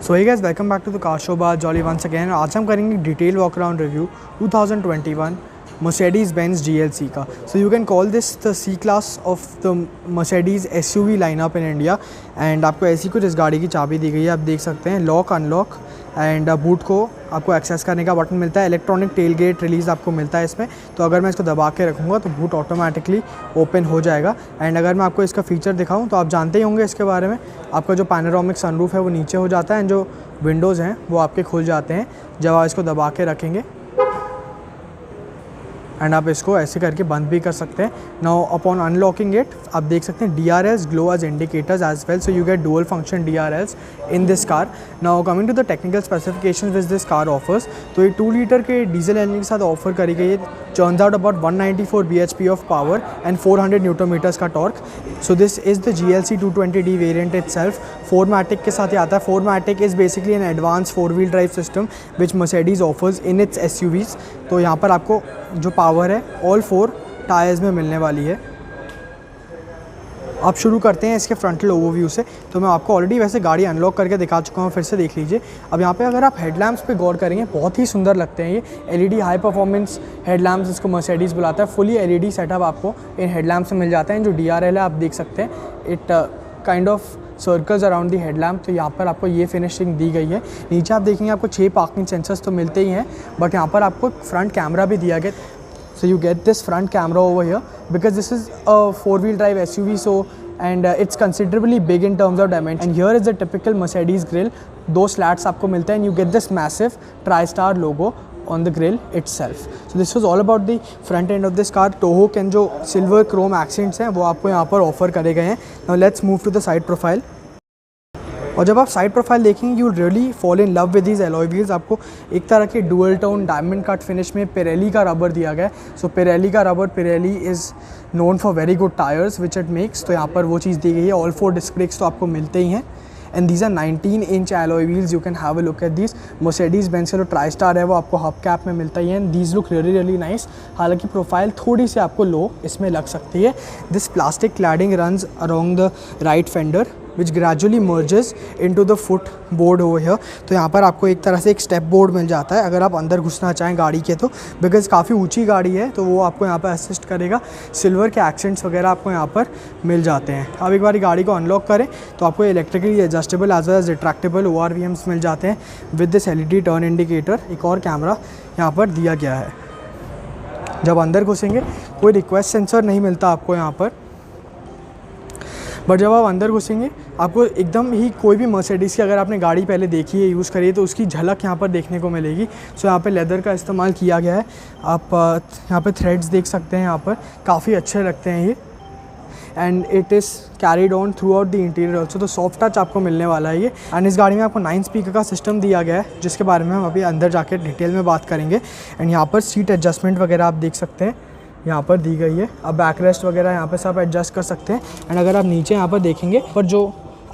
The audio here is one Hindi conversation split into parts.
So hey guys, welcome back to the car show by Jolly once again. आज हम करेंगे detail walk around review 2021 Mercedes-Benz GLC का। So you can call this the C class of the Mercedes SUV lineup in India. And आपको ऐसी कुछ इस गाड़ी की चाबी दी गई है, आप देख सकते हैं, लॉक अनलॉक एंड बूट को आपको एक्सेस करने का बटन मिलता है। इलेक्ट्रॉनिक टेल गेट रिलीज़ आपको मिलता है इसमें। तो अगर मैं इसको दबा के रखूँगा तो बूट ऑटोमेटिकली ओपन हो जाएगा। एंड अगर मैं आपको इसका फीचर दिखाऊँ तो आप जानते ही होंगे इसके बारे में, आपका जो पैनोरामिक सनरूफ है वो नीचे हो जाता है एंड जो विंडोज़ हैं वो आपके खुल जाते हैं जब आप इसको दबा के रखेंगे। एंड आप इसको ऐसे करके बंद भी कर सकते हैं। नाउ अपॉन अनलॉकिंग इट आप देख सकते हैं DRS glow as indicators as well, so you get dual function DRS in this car. Now coming to the technical specifications which this car offers, तो ये 2 लीटर के डीजल इंजन के साथ ऑफर करी गई है। Turns out about 194 bhp of power and 400 newton metres का torque. So this is the GLC 220D variant itself. 4MATIC के साथ ही आता है। 4MATIC is basically an advance 4-wheel drive system which Mercedes offers in its SUVs। तो यहाँ पर आपको जो पावर है ऑल 4 टायर्स में मिलने वाली है। आप शुरू करते हैं इसके फ्रंटल ओवरव्यू से। तो मैं आपको ऑलरेडी वैसे गाड़ी अनलॉक करके दिखा चुका हूँ, फिर से देख लीजिए। अब यहाँ पे अगर आप हेडलैम्प्स पे गौर करेंगे, बहुत ही सुंदर लगते हैं ये LED हाई परफॉर्मेंस हेडलैम्प्स, इसको Mercedes बुलाता है। फुली LED सेटअप आपको इन हेडलैम्प्स में मिल जाता है। जो DRL है आप देख सकते हैं, it kind of circles around the headlamp. तो यहाँ पर आपको ये फिनिशिंग दी गई है। नीचे आप देखेंगे आपको 6 पार्किंग सेंसर्स तो मिलते ही हैं, बट यहाँ पर आपको फ्रंट कैमरा भी दिया गया। So you get this front camera over here because this is a 4-wheel drive SUV, so and it's considerably big in terms of dimension. And here is the typical Mercedes grille. 2 slats आपको मिलते हैं and you get this massive TriStar logo on the grille itself. So this was all about the front end of this car. Toho के जो silver chrome accents हैं वो आपको यहाँ पर ऑफर करे गए हैं। Now let's move to the side profile. और जब आप साइड प्रोफाइल देखेंगे you really fall in love with these alloy wheels. आपको एक तरह के dual tone diamond cut finish में पिरेली का रबर दिया गया है। सो पिरेली का rubber, Pirelli is known for very good tyres which it makes. तो यहाँ पर वो चीज़ दी गई है। ऑल 4 डिस्क ब्रेक्स तो आपको मिलते ही हैं and these are 19-inch alloy wheels. You can have a look at this. Mercedes-Benz का जो ट्राइस्टार है वो आपको हब कैप में मिलता ही है and these look really nice. हालांकि प्रोफाइल थोड़ी सी आपको लो इसमें लग सकती है। This plastic cladding runs around the right fender which gradually merges into the foot board over here। तो यहाँ पर आपको एक तरह से एक स्टेप बोर्ड मिल जाता है अगर आप अंदर घुसना चाहें गाड़ी के, तो बिकॉज काफ़ी ऊंची गाड़ी है तो वो आपको यहाँ पर असिस्ट करेगा। सिल्वर के एक्सेंट्स वगैरह आपको यहाँ पर मिल जाते हैं। अब एक बार गाड़ी को अनलॉक करें तो आपको electrically adjustable as well as retractable ORVMs मिल जाते हैं with this LED turn indicator. एक और कैमरा यहाँ पर दिया गया है। जब अंदर घुसेंगे कोई रिक्वेस्ट सेंसर नहीं मिलता आपको यहाँ पर, बट जब आप अंदर घुसेंगे आपको एकदम ही कोई भी Mercedes की अगर आपने गाड़ी पहले देखी है, यूज़ करी है, तो उसकी झलक यहाँ पर देखने को मिलेगी। सो यहाँ पे लेदर का इस्तेमाल किया गया है। आप यहाँ पे थ्रेड्स देख सकते हैं, यहाँ पर काफ़ी अच्छे लगते हैं ये। And it is carried on through out the interior also. तो सॉफ्ट टच आपको मिलने वाला है ये। एंड इस गाड़ी में आपको 9 स्पीकर का सिस्टम दिया गया है जिसके बारे में हम अभी अंदर जाकर डिटेल में बात करेंगे। एंड यहाँ पर सीट एडजस्टमेंट वगैरह आप देख सकते हैं, यहाँ पर दी गई है। अब बैक रेस्ट वगैरह यहाँ पे सब एडजस्ट कर सकते हैं। एंड अगर आप नीचे यहाँ पर देखेंगे पर जो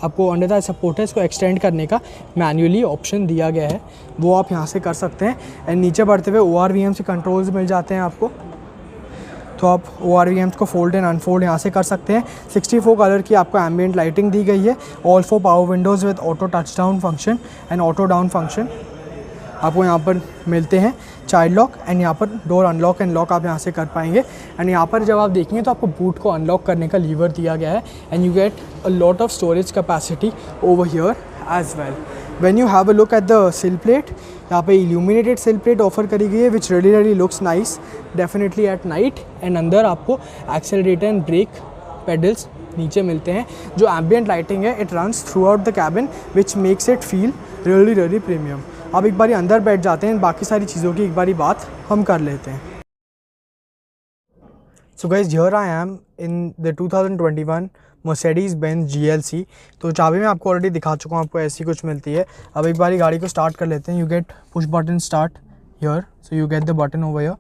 आपको अंडर द सपोर्ट है इसको एक्सटेंड करने का मैन्युअली ऑप्शन दिया गया है, वो आप यहाँ से कर सकते हैं। एंड नीचे बढ़ते हुए ORVM से कंट्रोल्स मिल जाते हैं आपको, तो आप ORVMs को फोल्ड एंड अनफोल्ड यहाँ से कर सकते हैं। 64 कलर की आपको एम्बिएंट लाइटिंग दी गई है। All 4 power Windows with auto touch down function and auto down function आपको यहाँ पर मिलते हैं। चाइल्ड लॉक एंड यहाँ पर डोर अनलॉक एंड लॉक आप यहाँ से कर पाएंगे। एंड यहाँ पर जब आप देखेंगे तो आपको बूट को अनलॉक करने का लीवर दिया गया है and you get a lot of storage capacity over here as well. When you have a look at the sill plate, यहाँ पे इल्यूमिनेटेड सिल प्लेट ऑफर करी गई है which really looks nice definitely at night. And अंदर आपको एक्सेलरेटर एंड ब्रेक पेडल्स नीचे मिलते हैं। जो एम्बिएंट लाइटिंग है it runs through out the cabin which makes it feel really premium. अब एक बारी अंदर बैठ जाते हैं, बाकी सारी चीज़ों की एक बारी बात हम कर लेते हैं। So guys, here I am in the 2021 Mercedes-Benz GLC। तो चाबी मैं आपको ऑलरेडी दिखा चुका हूँ, आपको ऐसी कुछ मिलती है। अब एक बारी गाड़ी को स्टार्ट कर लेते हैं। You get push button start here, so you get the button over here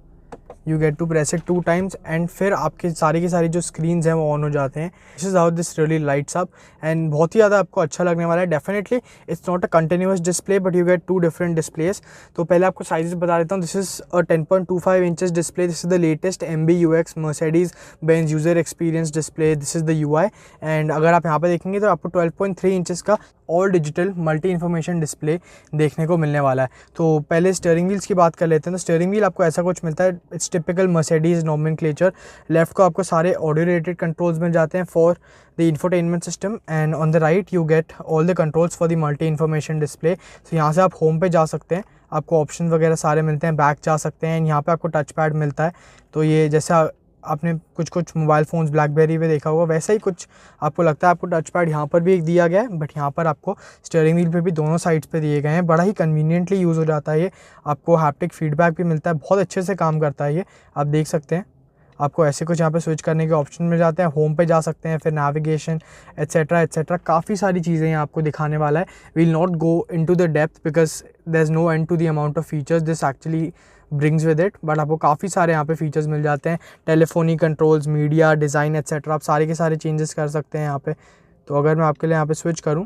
you get to press it 2 times and फिर आपके सारी की सारी जो स्क्रीन्स हैं वो ऑन हो जाते हैं। This is how this really lights up and बहुत ही ज़्यादा आपको अच्छा लगने वाला है। Definitely it's not a continuous display but you get 2 different displace. तो पहले आपको साइजेस बता देता हूँ। This is a 10.25 inches display. This is the latest MBUX Mercedes Benz user experience display. This is the UI and अगर आप यहाँ पे देखेंगे तो आपको 12.3 इंचेस का all digital multi information display देखने को मिलने वाला है। तो पहले स्टीयरिंग व्हील्स की बात कर लेते हैं। तो स्टीयरिंग व्हील आपको ऐसा कुछ मिलता है, it's typical Mercedes nomenclature. Left को आपको सारे ऑडियो रिलेटेड कंट्रोल्स मिल जाते हैं for the infotainment system and on the right you get all the controls for the multi information display. तो यहाँ से आप होम पे जा सकते हैं, आपको ऑप्शन वगैरह सारे मिलते हैं, बैक जा सकते हैं, यहाँ पे आपको टच पैड मिलता है। तो ये जैसा आपने कुछ मोबाइल फ़ोन्स ब्लैकबेरी पे देखा होगा वैसा ही कुछ आपको लगता है। आपको टच पैड यहाँ पर भी एक दिया गया है बट यहाँ पर आपको स्टीयरिंग व्हील पे भी दोनों साइड्स पे दिए गए हैं। बड़ा ही कन्वीनियंटली यूज़ हो जाता है ये। आपको हैप्टिक फीडबैक भी मिलता है, बहुत अच्छे से काम करता है ये, आप देख सकते हैं। आपको ऐसे कुछ यहाँ पे स्विच करने के ऑप्शन मिल जाते हैं, होम पे जा सकते हैं, फिर नेविगेशन एट्सेट्रा एट्सेट्रा, काफ़ी सारी चीज़ें यहाँ आपको दिखाने वाला है। We'll not go into the depth because there is no end to the amount of features this actually brings with it, but आपको काफ़ी सारे यहाँ पे फीचर्स मिल जाते हैं। Telephony controls, media, design etcetera, आप सारे के सारे चेंजेस कर सकते हैं यहाँ पे। तो अगर मैं आपके लिए यहाँ पे स्विच करूँ,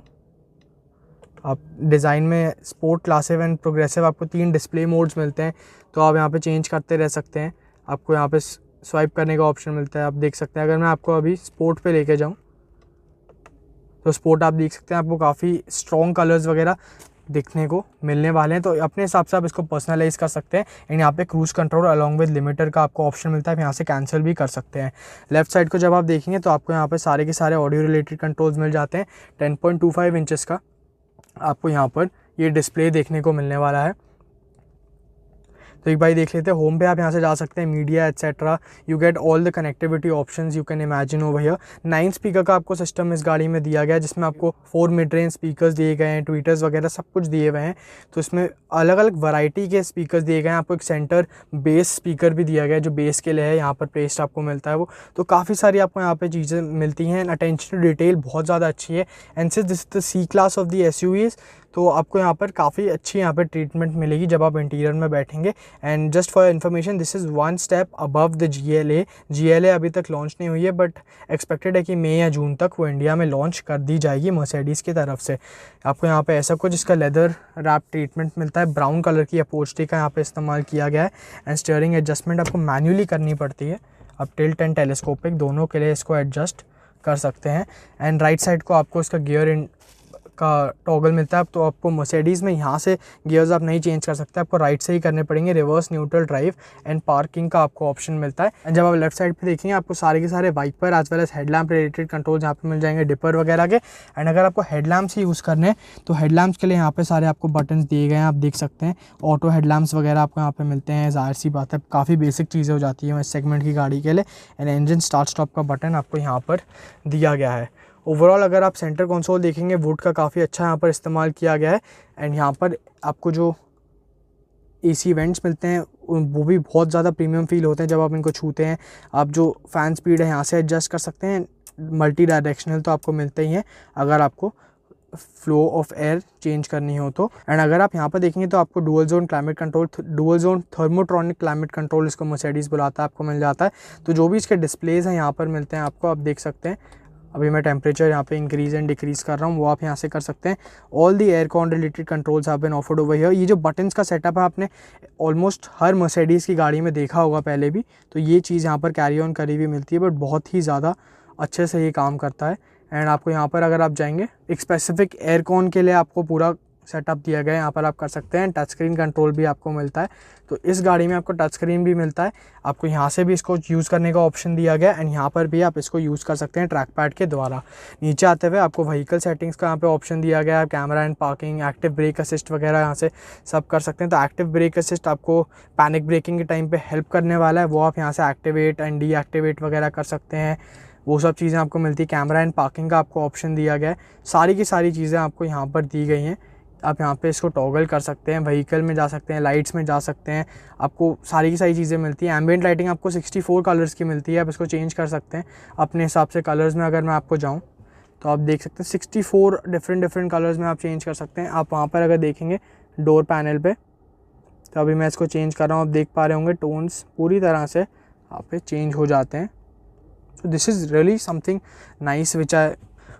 आप डिज़ाइन में स्पोर्ट, क्लासिक एंड प्रोग्रेसिव आपको 3 डिस्प्ले मोड्स मिलते हैं। तो आप यहाँ पे चेंज करते रह सकते हैं। आपको यहाँ पे स्वाइप करने का ऑप्शन मिलता है, आप देख सकते हैं। अगर मैं आपको अभी स्पोर्ट पे लेके जाऊँ तो स्पोर्ट आप देख सकते हैं, आपको काफ़ी स्ट्रॉन्ग कलर्स वगैरह दिखने को मिलने वाले हैं। तो अपने हिसाब से आप इसको पर्सनलाइज़ कर सकते हैं एंड यहाँ पे cruise control along with limiter का आपको ऑप्शन मिलता है, यहाँ से कैंसिल भी कर सकते हैं। लेफ्ट साइड को जब आप देखेंगे तो आपको यहाँ पे सारे के सारे ऑडियो रिलेटेड कंट्रोल्स मिल जाते हैं। 10.25 इंचेस का आपको यहाँ पर ये डिस्प्ले देखने को मिलने वाला है। तो एक बार देख लेते हैं। होम पे आप यहाँ से जा सकते हैं, media etcetera, you get all the connectivity options you can imagine over here. 9 speaker का आपको सिस्टम इस गाड़ी में दिया गया है जिसमें आपको 4 मिड रेंज स्पीकर्स दिए गए हैं, ट्वीटर्स वगैरह सब कुछ दिए हुए हैं। तो इसमें अलग अलग वैरायटी के स्पीकर्स दिए गए हैं। आपको एक सेंटर बेस स्पीकर भी दिया गया है जो बेस के लिए है, यहाँ पर पेस्ट आपको मिलता है वो। तो काफ़ी सारी आपको यहाँ पर चीज़ें मिलती हैं। अटेंशन टू डिटेल बहुत ज़्यादा अच्छी है and since this the C class of the SUVs, तो आपको यहाँ पर काफ़ी अच्छी यहाँ पर ट्रीटमेंट मिलेगी जब आप इंटीरियर में बैठेंगे। And just for information this is 1 step above the GLA अभी तक लॉन्च नहीं हुई है बट एक्सपेक्टेड है कि मई या जून तक वो इंडिया में लॉन्च कर दी जाएगी मर्सिडीज़ की तरफ से। आपको यहाँ पे ऐसा कुछ इसका लेदर रैप ट्रीटमेंट मिलता है, ब्राउन कलर की अपहोल्स्ट्री का यहाँ पे इस्तेमाल किया गया है एंड स्टीयरिंग एडजस्टमेंट आपको मैन्युअली करनी पड़ती है। आप टिल्ट एंड टेलीस्कोपिक दोनों के लिए इसको एडजस्ट कर सकते हैं। एंड राइट साइड को आपको इसका गियर का टॉगल मिलता है। तो आपको मर्सिडीज़ में यहाँ से गियर्स आप नहीं चेंज कर सकते, आपको राइट से ही करने पड़ेंगे। Reverse, neutral, drive and parking का आपको ऑप्शन मिलता है। एंड जब आप लेफ्ट साइड पे देखेंगे आपको सारे के सारे wiper as well as headlamp related controls यहाँ पे मिल जाएंगे, डिपर वगैरह के। एंड अगर आपको हेडलैम्प्स ही यूज़ करने हैं तो हेडलैम्प्स के लिए यहाँ पे सारे आपको बटन्स दिए गए हैं, आप देख सकते हैं। ऑटो हेडलैम्प्स वगैरह आपको यहाँ पे मिलते हैं, ज़ाहिर सी बात है काफ़ी बेसिक चीज़ें हो जाती हैं इस सेगमेंट की गाड़ी के लिए। एंड इंजन स्टार्ट स्टॉप का बटन आपको यहाँ पर दिया गया है। ओवरऑल अगर आप सेंटर कंसोल देखेंगे वुड का काफ़ी अच्छा यहाँ पर इस्तेमाल किया गया है। एंड यहाँ पर आपको जो AC वेंट्स मिलते हैं वो भी बहुत ज़्यादा प्रीमियम फील होते हैं जब आप इनको छूते हैं। आप जो फ़ैन स्पीड है यहाँ से एडजस्ट कर सकते हैं। मल्टी डायरेक्शनल तो आपको मिलते ही हैं अगर आपको फ्लो ऑफ एयर चेंज करनी हो तो। एंड अगर आप यहाँ पर देखेंगे तो आपको dual zone climate control, dual zone Thermotronic climate control इसको मर्सिडीज़ बुलाता है, आपको मिल जाता है। तो जो भी इसके डिस्प्लेज़ हैं यहाँ पर मिलते हैं आपको, आप देख सकते हैं। अभी मैं टेम्परेचर यहाँ पे इंक्रीज़ एंड डिक्रीज़ कर रहा हूँ, वो आप यहाँ से कर सकते हैं। All the air con related controls have been offered over here. ये जो बटन्स का सेटअप है आपने ऑलमोस्ट हर मर्सिडीज़ की गाड़ी में देखा होगा पहले भी, तो ये चीज़ यहाँ पर कैरी ऑन करी हुई मिलती है बट बहुत ही ज़्यादा अच्छे से ये काम करता है। एंड आपको यहाँ पर अगर आप जाएंगे एक स्पेसिफिक एयर कॉन के लिए आपको पूरा सेटअप दिया गया है, यहाँ पर आप कर सकते हैं। टच स्क्रीन कंट्रोल भी आपको मिलता है, तो इस गाड़ी में आपको टच स्क्रीन भी मिलता है। आपको यहाँ से भी इसको यूज़ करने का ऑप्शन दिया गया है एंड यहाँ पर भी आप इसको यूज़ कर सकते हैं ट्रैक पैड के द्वारा। नीचे आते हुए आपको व्हीकल सेटिंग्स का यहाँ पे ऑप्शन दिया गया है, camera and parking, active brake assist वगैरह यहाँ से सब कर सकते हैं। तो एक्टिव ब्रेक असिस्ट आपको पैनिक ब्रेकिंग के टाइम पर हेल्प करने वाला है, वो आप यहाँ से एक्टिवेट एंड डीएक्टिवेट वगैरह कर सकते हैं, वो सब चीज़ें आपको मिलती है। कैमरा एंड पार्किंग का आपको ऑप्शन दिया गया है, सारी की सारी चीज़ें आपको यहाँ पर दी गई हैं। आप यहाँ पे इसको टॉगल कर सकते हैं, व्हीकल में जा सकते हैं, लाइट्स में जा सकते हैं, आपको सारी की सारी चीज़ें मिलती हैं। एम्बिएंट लाइटिंग आपको 64 कलर्स की मिलती है, आप इसको चेंज कर सकते हैं अपने हिसाब से। कलर्स में अगर मैं आपको जाऊँ तो आप देख सकते हैं 64 डिफरेंट कलर्स में आप चेंज कर सकते हैं। आप वहाँ पर अगर देखेंगे डोर पैनल पे तो अभी मैं इसको चेंज कर रहा हूँ, आप देख पा रहे होंगे टोन्स पूरी तरह से यहाँ पे चेंज हो जाते हैं। सो this is really something nice which I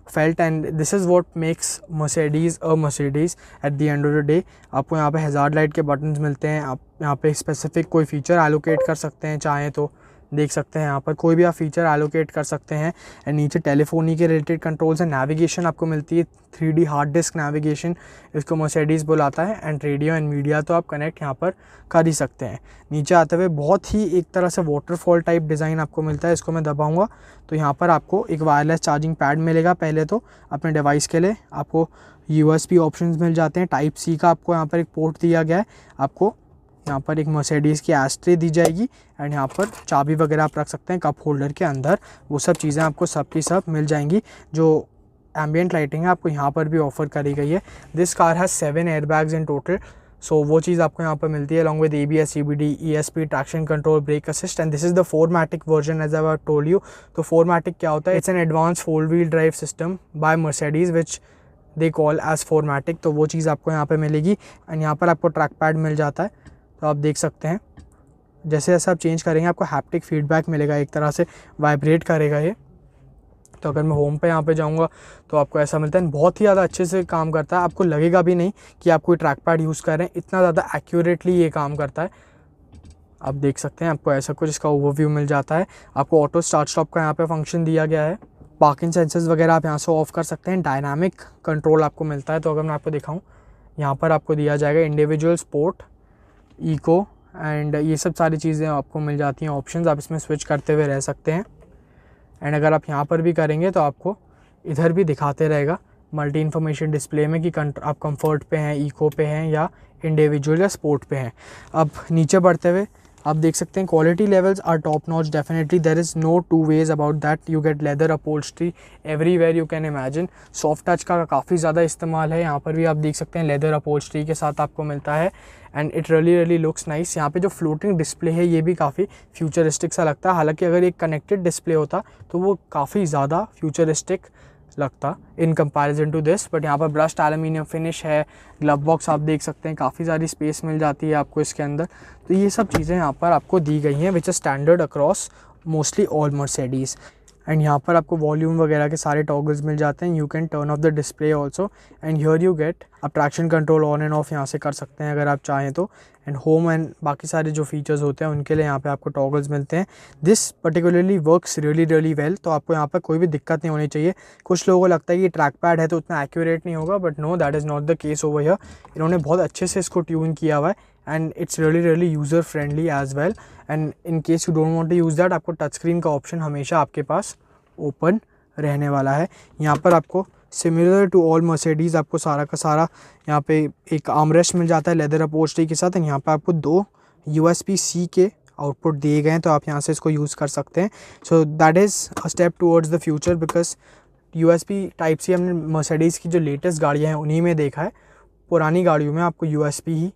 felt and this is what makes Mercedes a Mercedes at the end of the day. आपको यहाँ पे हैज़ार्ड लाइट के बटन्स मिलते हैं, आप यहाँ पे स्पेसिफिक कोई फीचर एलोकेट कर सकते हैं, चाहें तो देख सकते हैं यहाँ पर कोई भी आप फीचर एलोकेट कर सकते हैं। एंड नीचे टेलीफोनी के रिलेटेड कंट्रोल्स एंड नेविगेशन आपको मिलती है, 3D हार्ड डिस्क नेविगेशन इसको मर्सिडीज़ बुलाता है। एंड रेडियो एंड मीडिया तो आप कनेक्ट यहाँ पर कर ही सकते हैं। नीचे आते हुए बहुत ही एक तरह से वाटरफॉल टाइप डिज़ाइन आपको मिलता है। इसको मैं दबाऊंगा तो यहाँ पर आपको एक वायरलेस चार्जिंग पैड मिलेगा। पहले तो अपने डिवाइस के लिए आपको USB ऑप्शंस मिल जाते हैं, टाइप C का आपको यहाँ पर एक पोर्ट दिया गया है। आपको यहाँ पर एक मर्सिडीज़ की एस्ट्रे दी जाएगी एंड यहाँ पर चाबी वगैरह आप रख सकते हैं कप होल्डर के अंदर, वो सब चीज़ें आपको सब की सब मिल जाएंगी। जो एम्बियंट लाइटिंग है आपको यहाँ पर भी ऑफर करी गई है। This car has 7 airbags in total, so वो चीज़ आपको यहाँ पर मिलती है along with ABS, CBD, ESP, traction control, brake assist and this is the 4MATIC version as I told you. तो 4MATIC क्या होता है? It's an advance 4 wheel drive system by Mercedes which they call as 4MATIC। तो वो चीज़ आपको यहाँ पर मिलेगी एंड यहाँ पर आपको ट्रैक पैड मिल जाता है। तो आप देख सकते हैं जैसे जैसे आप चेंज करेंगे आपको हैप्टिक फीडबैक मिलेगा, एक तरह से वाइब्रेट करेगा ये। तो अगर मैं होम पे यहाँ पे जाऊँगा तो आपको ऐसा मिलता है, बहुत ही ज़्यादा अच्छे से काम करता है। आपको लगेगा भी नहीं कि आप कोई ट्रैक पैड यूज़ कर रहे हैं, इतना ज़्यादा एक्यूरेटली ये काम करता है। आप देख सकते हैं आपको ऐसा कुछ इसका ओवरव्यू मिल जाता है। आपको ऑटो स्टार्ट स्टॉप का यहाँ पे फंक्शन दिया गया है, पार्किंग सेंसर्स वगैरह आप यहाँ से ऑफ कर सकते हैं, डायनामिक कंट्रोल आपको मिलता है। तो अगर मैं आपको दिखाऊँ यहाँ पर आपको दिया जाएगा इंडिविजुअल, स्पोर्ट, इको एंड ये सब सारी चीज़ें आपको मिल जाती हैं ऑप्शंस, आप इसमें स्विच करते हुए रह सकते हैं। एंड अगर आप यहाँ पर भी करेंगे तो आपको इधर भी दिखाते रहेगा मल्टी इन्फॉर्मेशन डिस्प्ले में कि आप कंफर्ट पे हैं, इको पे हैं या इंडिविजुअल या स्पोर्ट पे हैं। अब नीचे बढ़ते हुए आप देख सकते हैं quality levels are top notch, definitely there is no two ways about that. You get leather upholstery everywhere you can imagine. Soft touch का काफ़ी ज़्यादा इस्तेमाल है, यहाँ पर भी आप देख सकते हैं लेदर अपहोल्स्ट्री के साथ आपको मिलता है and it really looks nice. यहाँ पे जो फ्लोटिंग डिस्प्ले है ये भी काफ़ी फ्यूचरिस्टिक सा लगता है, हालांकि अगर एक कनेक्टेड डिस्प्ले होता तो वो काफ़ी ज़्यादा फ्यूचरिस्टिक लगता in comparison to this. But यहाँ पर ब्रश्ड एल्यूमिनियम फिनिश है, ग्लव बॉक्स आप देख सकते हैं, काफ़ी सारी स्पेस मिल जाती है आपको इसके अंदर। तो ये सब चीज़ें यहाँ पर आपको दी गई हैं which is standard across mostly all Mercedes. And यहाँ पर आपको वॉल्यूम वगैरह के सारे टॉगल्स मिल जाते हैं। You can turn off the display also and here you get आप traction control on and off यहाँ से कर सकते हैं अगर आप चाहें तो। एंड होम एंड बाकी सारे जो फीचर्स होते हैं उनके लिए यहाँ पे आपको टॉगल्स मिलते हैं। This particularly works really well, तो आपको यहाँ पर कोई भी दिक्कत नहीं होनी चाहिए। कुछ लोगों को लगता है कि ट्रैक पैड है तो उतना एक्यूरेट नहीं होगा, but no, that is not the case over here. इन्होंने बहुत अच्छे से इसको ट्यून किया हुआ है and it's really user friendly as well. And in case you don't want to use that, आपको टच स्क्रीन का ऑप्शन हमेशा आपके पास ओपन रहने वाला है। यहाँ पर आपको सिमिलर टू ऑल मर्सिडीज़ आपको सारा का सारा यहाँ पे एक आर्मरेस्ट मिल जाता है लेदर अपहोल्स्ट्री के साथ एंड यहाँ पे आपको 2 USB-C के आउटपुट दिए गए हैं, तो आप यहाँ से इसको यूज़ कर सकते हैं। So that is a step towards the future because USB Type-C हमने मर्सिडीज़ की जो लेटेस्ट गाड़ियाँ हैं उन्हीं में देखा है। पुरानी गाड़ियों में आपको USB ही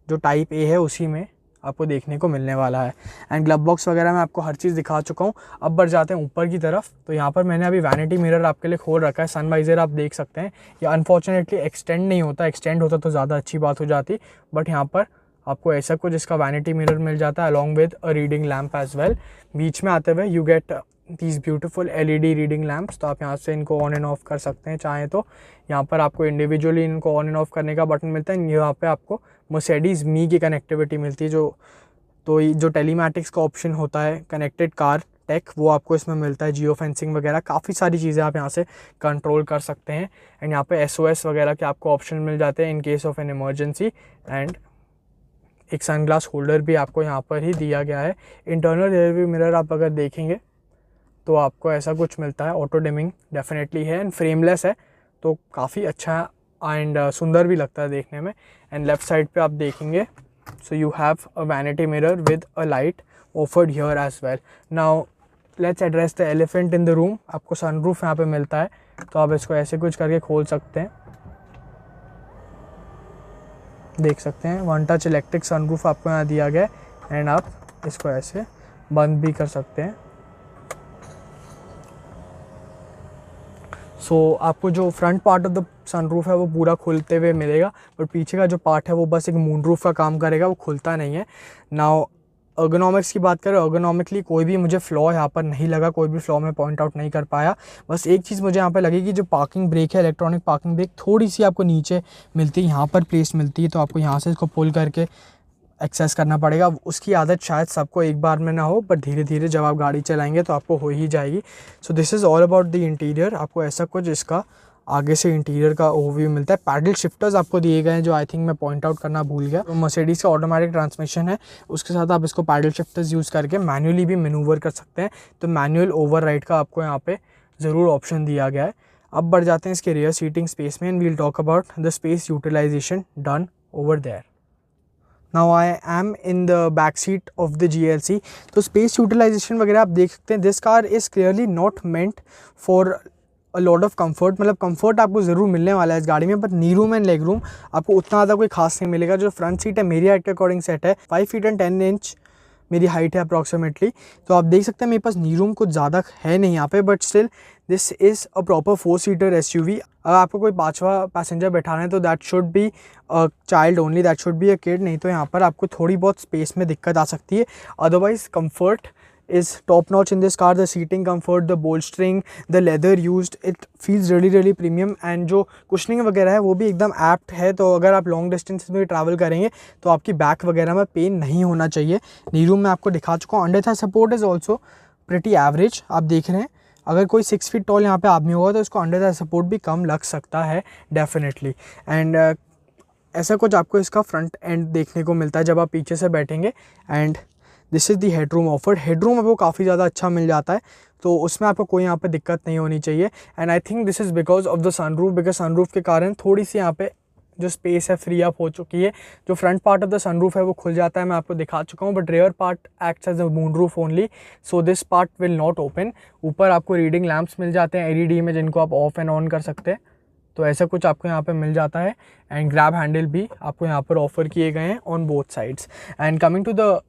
जो Type A है उसी में आपको देखने को मिलने वाला है। एंड ग्लव बॉक्स वगैरह मैं आपको हर चीज़ दिखा चुका हूँ। अब बढ़ जाते हैं ऊपर की तरफ। तो यहाँ पर मैंने अभी वैनिटी मिरर आपके लिए खोल रखा है, सन वाइजर आप देख सकते हैं। ये अनफॉर्चुनेटली एक्सटेंड नहीं होता, एक्सटेंड होता तो ज़्यादा अच्छी बात हो जाती, बट यहाँ पर आपको ऐसा कुछ इसका वैनिटी मिरर मिल जाता है along with a reading lamp as well. बीच में आते हुए you get these beautiful LED reading lamps, तो आप यहाँ से इनको ऑन एंड ऑफ कर सकते हैं चाहें तो। यहाँ पर आपको इंडिविजुअली इनको ऑन एंड ऑफ करने का बटन मिलता है। यहाँ पे आपको मर्सिडीज़ मी की कनेक्टिविटी मिलती है, जो टेलीमैटिक्स का ऑप्शन होता है कनेक्टेड कार टेक, वो आपको इसमें मिलता है। जियो फेंसिंग वगैरह काफ़ी सारी चीज़ें आप यहाँ से कंट्रोल कर सकते हैं। एंड यहाँ पे SOS वगैरह के आपको ऑप्शन मिल जाते हैं in case of an emergency. And एक सनग्लास होल्डर भी आपको यहाँ पर ही दिया गया है। इंटरनल रियर व्यू मिरर आप अगर देखेंगे तो आपको ऐसा कुछ मिलता है, ऑटो डिमिंग डेफिनेटली है एंड फ्रेमलेस है, तो काफ़ी अच्छा एंड सुंदर भी लगता है देखने में। एंड लेफ्ट साइड पे आप देखेंगे so you have a vanity mirror with a light offered here as well. Now let's address the elephant in the room. आपको sunroof यहाँ पे मिलता है, तो आप इसको ऐसे कुछ करके खोल सकते हैं, देख सकते हैं। वन टच इलेक्ट्रिक सनरूफ आपको यहाँ दिया गया है एंड आप इसको ऐसे बंद भी कर सकते हैं। सो आपको जो front part of the sunroof है वो पूरा खुलते हुए मिलेगा, बट पीछे का जो पार्ट है वो बस एक मूनरूफ का काम करेगा, वो खुलता नहीं है। नाउ अर्गोनॉमिक्स की बात करें, अर्गोनॉमिकली कोई भी मुझे फ्लॉ यहाँ पर नहीं लगा, कोई भी फ्लॉ मैं पॉइंट आउट नहीं कर पाया। बस एक चीज़ मुझे यहाँ पर लगी कि जो पार्किंग ब्रेक है, इलेक्ट्रॉनिक पार्किंग ब्रेक, थोड़ी सी आपको नीचे मिलती है, यहाँ पर प्लेस मिलती है, तो आपको यहाँ से इसको पुल करके एक्सेस करना पड़ेगा। उसकी आदत शायद सबको एक बार में ना हो, बट धीरे धीरे जब आप गाड़ी चलाएंगे तो आपको हो ही जाएगी। सो this is all about the interior. आपको ऐसा कुछ इसका आगे से इंटीरियर का ओवरव्यू मिलता है। पैडल शिफ्टर्स आपको दिए गए हैं, जो आई थिंक मैं पॉइंट आउट करना भूल गया। तो मर्सिडीज़ का ऑटोमेटिक ट्रांसमिशन है, उसके साथ आप इसको पैडल शिफ्टर्स यूज़ करके मैन्युअली भी मैनूवर कर सकते हैं। तो मैनुअल ओवरराइड का आपको यहाँ पे ज़रूर ऑप्शन दिया गया है। अब बढ़ जाते हैं इसके रियर सीटिंग स्पेस में, and we'll talk about the space utilization done over there. Now I am in the back seat of the GLC। तो स्पेस यूटिलाइजेशन वगैरह आप देख सकते हैं, this car is clearly not meant for a lot of comfort. मतलब कंफर्ट आपको ज़रूर मिलने वाला है इस गाड़ी में, but knee room and leg room आपको उतना ज़्यादा कोई खास नहीं मिलेगा। जो फ्रंट सीट है मेरी हाइट के अकॉर्डिंग सेट है, 5 फीट एंड 10 इंच मेरी हाइट है अप्रॉक्सीमेटली। तो आप देख सकते हैं मेरे पास नी रूम कुछ ज़्यादा है नहीं यहाँ पे, but still this is a proper 4 seater SUV। अगर आपको कोई 5वां पैसेंजर बैठाना है तो that should be a child only, that should be a kid, नहीं तो यहाँ पर आपको थोड़ी बहुत स्पेस में दिक्कत आ सकती है। Otherwise comfort is top notch in this car। The seating comfort, the bolstering, the leather used, it feels really premium। and जो कुशनिंग वगैरह है वो भी एकदम एप्ट है। तो अगर आप लॉन्ग डिस्टेंस में ट्रैवल करेंगे तो आपकी बैक वगैरह में पेन नहीं होना चाहिए। नी रूम में आपको दिखा चुका हूँ। Under Thai support is also pretty average. आप देख रहे हैं अगर कोई 6 फीट टॉल यहाँ पे आदमी होगा तो उसको अंडर थाई सपोर्ट भी कम लग सकता है डेफिनेटली। एंड ऐसा कुछ आपको इसका फ्रंट एंड देखने को मिलता है जब आप पीछे से बैठेंगे। And this is the headroom offered. Headroom आपको काफ़ी ज़्यादा अच्छा मिल जाता है, तो उसमें आपको कोई यहाँ पे दिक्कत नहीं होनी चाहिए। And I think this is because of the sunroof, because sunroof के कारण थोड़ी सी यहाँ पे जो स्पेस है फ्री अप हो चुकी है। जो front part of the sunroof है वो खुल जाता है, मैं आपको दिखा चुका हूँ, but rear part acts as a moonroof only, so this part will not open. ऊपर आपको रीडिंग लैंप्स मिल जाते हैं LED में, जिनको आप ऑफ एंड ऑन कर सकते हैं। तो ऐसा कुछ आपको यहाँ पे मिल जाता है। एंड ग्रैब हैंडल भी आपको यहाँ पर ऑफर किए गए हैं on both sides. And coming to the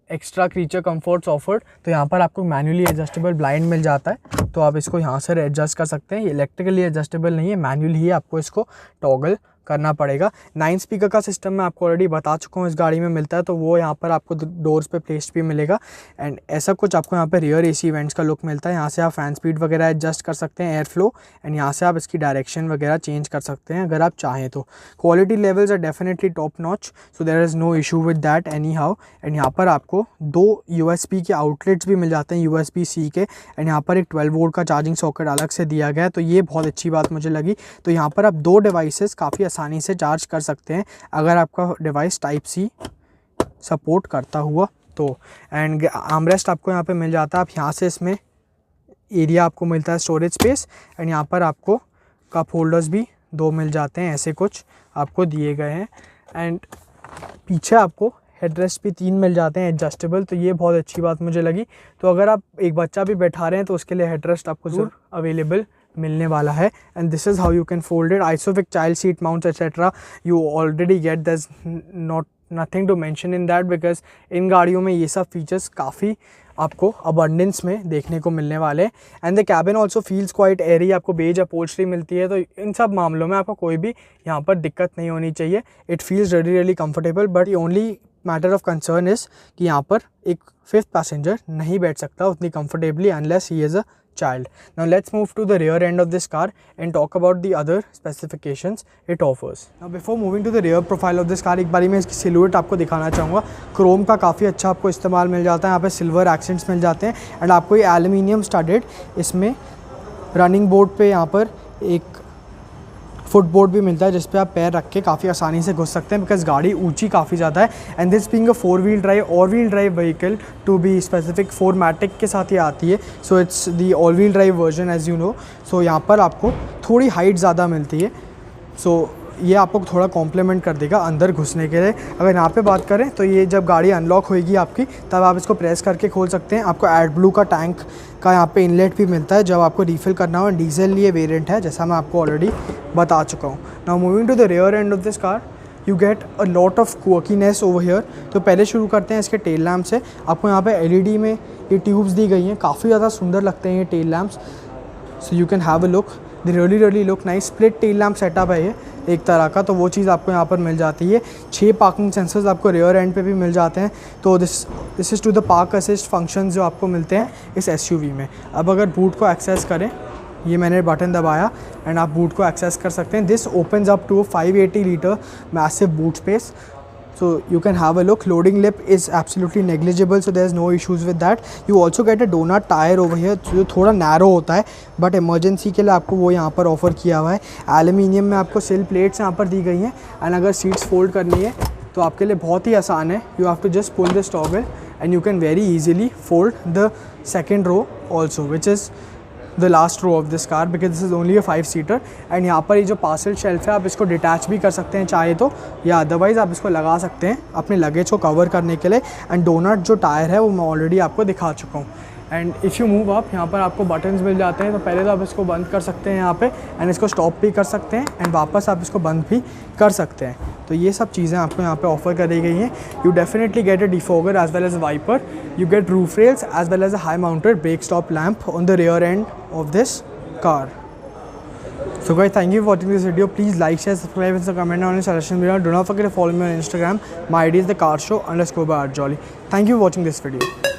extra creature comforts offered, तो यहाँ पर आपको मैन्युअली एडजस्टेबल ब्लाइंड मिल जाता है, तो आप इसको यहाँ से एडजस्ट कर सकते हैं। ये इलेक्ट्रिकली एडजस्टेबल नहीं है, मैन्युअली ही आपको इसको टॉगल करना पड़ेगा। 9 स्पीकर का सिस्टम मैं आपको ऑलरेडी बता चुका हूँ इस गाड़ी में मिलता है, तो वो यहाँ पर आपको डोर्स पे प्लेस्ड भी मिलेगा। एंड ऐसा कुछ आपको यहाँ पे रियर AC वेंट्स का लुक मिलता है। यहाँ से आप फैन स्पीड वगैरह एडजस्ट कर सकते हैं, एयर फ्लो, एंड यहाँ से आप इसकी डायरेक्शन वगैरह चेंज कर सकते हैं अगर आप चाहें तो। Quality levels are definitely top notch, so there is no issue with that anyhow. And यहाँ पर आपको 2 USB के आउटलेट्स भी मिल जाते हैं, USB-C के। एंड यहाँ पर एक 12 वोल्ट का चार्जिंग सॉकेट अलग से दिया गया है, तो ये बहुत अच्छी बात मुझे लगी। तो यहाँ पर आप 2 डिवाइसेस काफ़ी आसानी से चार्ज कर सकते हैं अगर आपका डिवाइस Type-C सपोर्ट करता हुआ तो। एंड आर्मरेस्ट आपको यहाँ पे मिल जाता है। आप यहाँ से इसमें एरिया आपको मिलता है स्टोरेज स्पेस, एंड यहाँ पर आपको कप होल्डर्स भी 2 मिल जाते हैं, ऐसे कुछ आपको दिए गए हैं। एंड पीछे आपको हेडरेस्ट भी 3 मिल जाते हैं एडजस्टेबल, तो ये बहुत अच्छी बात मुझे लगी। तो अगर आप एक बच्चा भी बैठा रहे हैं तो उसके लिए हेडरेस्ट आपको ज़रूर अवेलेबल मिलने वाला है। And this is how you can fold it. ISOFIX child seat mounts etcetera you already get, that's not nothing to mention in that, because इन गाड़ियों में ये सब फीचर्स काफ़ी आपको अबंडेंस में देखने को मिलने वाले। And the cabin also feels quite Airy, आपको बेज अपहोल्स्ट्री मिलती है, तो इन सब मामलों में आपको कोई भी यहाँ पर दिक्कत नहीं होनी चाहिए। It feels really comfortable, but the only matter of concern is कि यहाँ पर एक 5th पैसेंजर नहीं बैठ सकता उतनी comfortably unless he is a child. Now let's move to the rear end of this car and talk about the other specifications it offers. Now before moving to the rear profile of this car, एक बारी मैं इसकी सिलुएट आपको दिखाना चाहूँगा। क्रोम का काफ़ी अच्छा आपको इस्तेमाल मिल जाता है, यहाँ पे सिल्वर एक्सेंट्स मिल जाते हैं। एंड आपको ये एल्यूमिनियम स्टडेड इसमें रनिंग बोर्ड पे यहाँ पर एक फुटबोर्ड भी मिलता है जिस पे आप पैर रख के काफ़ी आसानी से घुस सकते हैं, बिकॉज गाड़ी ऊंची काफ़ी ज़्यादा है। And this being a 4 wheel drive all wheel drive vehicle to be specific, 4MATIC के साथ ये आती है, so it's the all wheel drive version as you know. So यहाँ पर आपको थोड़ी हाइट ज़्यादा मिलती है, सो ये आपको थोड़ा कॉम्प्लीमेंट कर देगा अंदर घुसने के लिए। अगर यहाँ पे बात करें तो ये जब गाड़ी अनलॉक होएगी आपकी, तब आप इसको प्रेस करके खोल सकते हैं। आपको एडब्लू का टैंक का यहाँ पे इनलेट भी मिलता है जब आपको रिफ़िल करना हो। डीजल ये वेरिएंट है, जैसा मैं आपको ऑलरेडी बता चुका हूँ। Now moving to the rear end of this car, you get a lot of quirkiness over here. तो पहले शुरू करते हैं इसके टेल लैम्प से। आपको यहाँ पे LED में ये ट्यूब्स दी गई हैं, काफ़ी ज़्यादा सुंदर लगते हैं ये tail lamps, so you can have a look. They really look nice. Split tail lamp setup है ये एक तरह का, तो वो चीज़ आपको यहाँ पर मिल जाती है। 6 पार्किंग सेंसर्स आपको रियर एंड पे भी मिल जाते हैं। तो this is to the park assist function जो आपको मिलते हैं इस SUV में। अब अगर बूट को एक्सेस करें, ये मैंने बटन दबाया एंड आप बूट को एक्सेस कर सकते हैं। This opens up to 580 litre massive boot space, so you can have a look. Loading lip is absolutely negligible, so there's no issues with that. You also get a donut tire over here जो थोड़ा नैरो होता है, बट इमरजेंसी के लिए आपको वो यहाँ पर ऑफ़र किया हुआ है। एल्यूमिनियम में आपको सिल प्लेट्स यहाँ पर दी गई हैं एंड अगर सीट्स फोल्ड करनी है तो आपके लिए बहुत ही आसान है। You have to just pull this toggle and you can very easily fold the second row also, which is the last row of this car, because this is only a 5 seater. And यहाँ पर ये जो पार्सल शेल्फ है आप इसको डिटैच भी कर सकते हैं चाहे तो, या अदरवाइज़ आप इसको लगा सकते हैं अपने लगेज को कवर करने के लिए। एंड डोनट जो टायर है वो मैं ऑलरेडी आपको दिखा चुका हूँ। And if you move up, यहाँ पर आपको बटन्स मिल जाते हैं। तो पहले तो आप इसको बंद कर सकते हैं यहाँ पे एंड इसको स्टॉप भी कर सकते हैं एंड वापस आप इसको बंद भी कर सकते हैं। तो ये सब चीज़ें आपको यहाँ पे ऑफर करी गई हैं। You definitely get a defogger as well as wiper, you get roof rails as well as a high mounted brake stop lamp on the rear end of this car. So guys, thank you for watching this video. Please like, share, subscribe and comment on your suggestion below. Do not forget to follow me on Instagram. My ID is thecarshow_by@jolly. Thank you for watching this video.